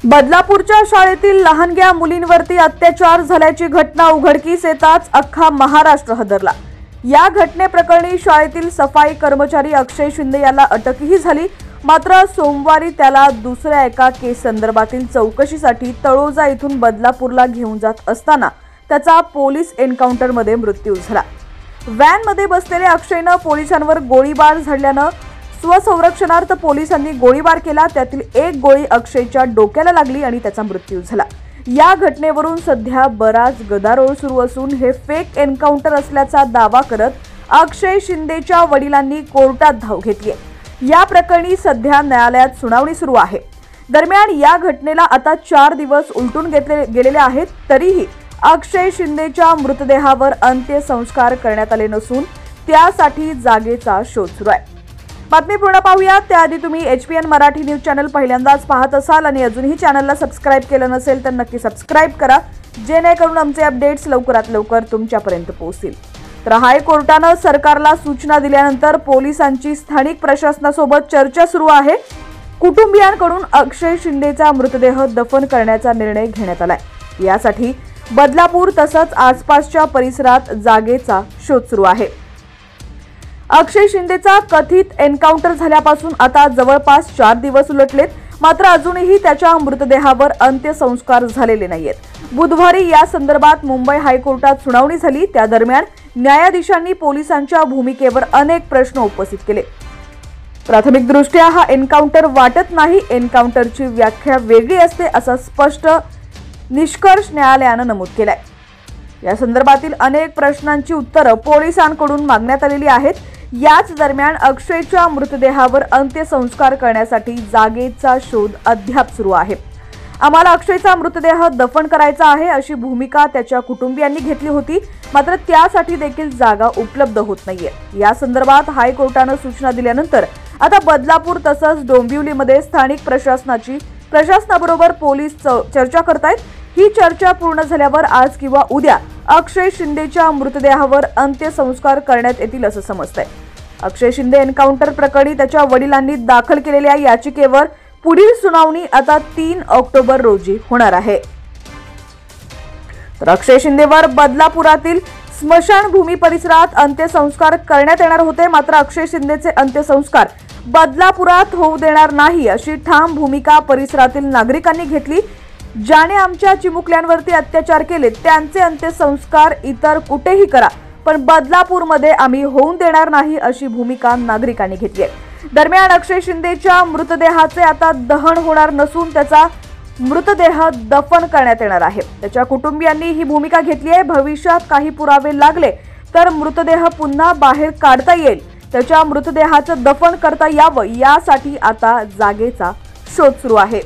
बदलापूरच्या शाळेतील लहानग्या मुलींवरती अत्याचार झाल्याची घटना उघडकीस येताच अख्खा महाराष्ट्र हादरला। या घटनेप्रकरणी शाळेतील सफाई कर्मचारी अक्षय शिंदे याला अटकही झाली। मात्र सोमवारी त्याला दुसऱ्या एका केस संदर्भातील चौकशीसाठी तळोजा इथून बदलापूरला घेऊन जात असताना त्याचा पोलीस एन्काउंटरमध्ये मृत्यू झाला। व्हॅनमध्ये बसलेल्या अक्षयने पोलिसांवर गोळीबार झाडल्याने स्वसंरक्षणार्थ पोलिसांनी गोळीबार केला। त्यातील एक गोळी अक्षयच्या डोक्याला लागली आणि त्याचा मृत्यू झाला। या घटनेवरून सध्या बराच गदारोळ सुरू असून हे फेक एन्काउंटर असल्याचा दावा करत अक्षय शिंदेच्या वडिलांनी कोर्टात धाव घेतली आहे। या प्रकरणी सध्या न्यायालयात सुनावणी सुरू आहे। दरम्यान या घटनेला आता 4 दिवस उलटून गेलेले आहेत, तरीही अक्षय शिंदेच्या मृतदेहावर अंत्यसंस्कार करण्यात आले नसून त्यासाठी जागेचा शोध सुरू आहे। बातमी पूर्ण पाहूया त्याआधी तुम्ही HPN मराठी न्यूज चॅनल पहिल्यांदाच पाहत असाल आणि अजूनही चॅनलला सबस्क्राइब केलं नसेल तर नक्की सबस्क्राइब करा, जेणेकरून आमचे अपडेट्स लवकरात लवकर तुमच्यापर्यंत पोहोचतील। तर हायकोर्टाने सरकारला सूचना दिल्यानंतर पोलिसांची स्थानिक प्रशासनासोबत चर्चा सुरू आहे। कुटुंबियांकडून अक्षय शिंदेचा मृतदेह दफन करण्याचा निर्णय घेण्यात आलाय। यासाठी बदलापूर तसंच आसपासच्या परिसरात जागेचा शोध सुरू आहे। अक्षय शिंदेचा कथित एन्काउंटर झाल्यापासून आता जवळपास 4 दिवस उलटलेत, मात्र अजूनही त्याच्या मृतदेहावर अंत्यसंस्कार झालेले नाहीयेत। बुधवारी या संदर्भात मुंबई हायकोर्टात सुनावणी झाली। त्या दरम्यान न्यायाधीशांनी पोलिसांच्या भूमिकेवर अनेक प्रश्न उपस्थित केले। प्राथमिकदृष्ट्या हा एन्काउंटर वाटत नाही, एन्काउंटरची व्याख्या वेगळी असते असा स्पष्ट निष्कर्ष न्यायालयाने नमूद केलाय। या संदर्भातील अनेक प्रश्नांची उत्तरं पोलिसांकडून मागण्यात आलेली आहेत। याच दरम्यान अक्षयच्या मृतदेहावर अंत्यसंस्कार करण्यासाठी जागेचा शोध अद्याप सुरू आहे। आम्हाला अक्षयचा मृतदेह दफन करायचा आहे अशी भूमिका त्याच्या कुटुंबियांनी घेतली होती, मात्र त्यासाठी देखील जागा उपलब्ध होत नाहीये। या संदर्भात हायकोर्टाने सूचना दिल्यानंतर आता बदलापूर तसंच डोंबिवलीमध्ये स्थानिक प्रशासनाबरोबर पोलीस चर्चा करतायत। ही चर्चा पूर्ण झाल्यावर आज किंवा उद्या अक्षय शिंदेच्या मृतदेहावर अंत्यसंस्कार करण्यात येतील असं समजतंय। अक्षय शिंदे एन्काउंटर प्रकरणी त्याच्या वडिलांनी दाखल केलेल्या याचिकेवर पुढील सुनावणी आता 3 ऑक्टोबर रोजी होणार आहे। तर अक्षय शिंदेवर बदलापुरातील स्मशानभूमी परिसरात अंत्यसंस्कार करण्यात येणार होते, मात्र अक्षय शिंदेचे अंत्यसंस्कार बदलापुरात होऊ देणार नाही अशी ठाम भूमिका परिसरातील नागरिकांनी घेतली। ज्याने आमच्या चिमुकल्यांवरती अत्याचार केले त्यांचे अंत्यसंस्कार इतर कुठेही करा, पण बदलापूरमध्ये आम्ही होऊन देणार नाही अशी भूमिका नागरिकांनी घेतली आहे। दरम्यान अक्षय शिंदेच्या मृतदेहाचे आता दहन होणार नसून त्याचा मृतदेह दफन करण्यात येणार आहे। त्याच्या कुटुंबियांनी ही भूमिका घेतली आहे। भविष्यात काही पुरावे लागले तर मृतदेह पुन्हा बाहेर काढता येईल, त्याच्या मृतदेहाचं दफन करता यावं यासाठी आता जागेचा शोध सुरू आहे।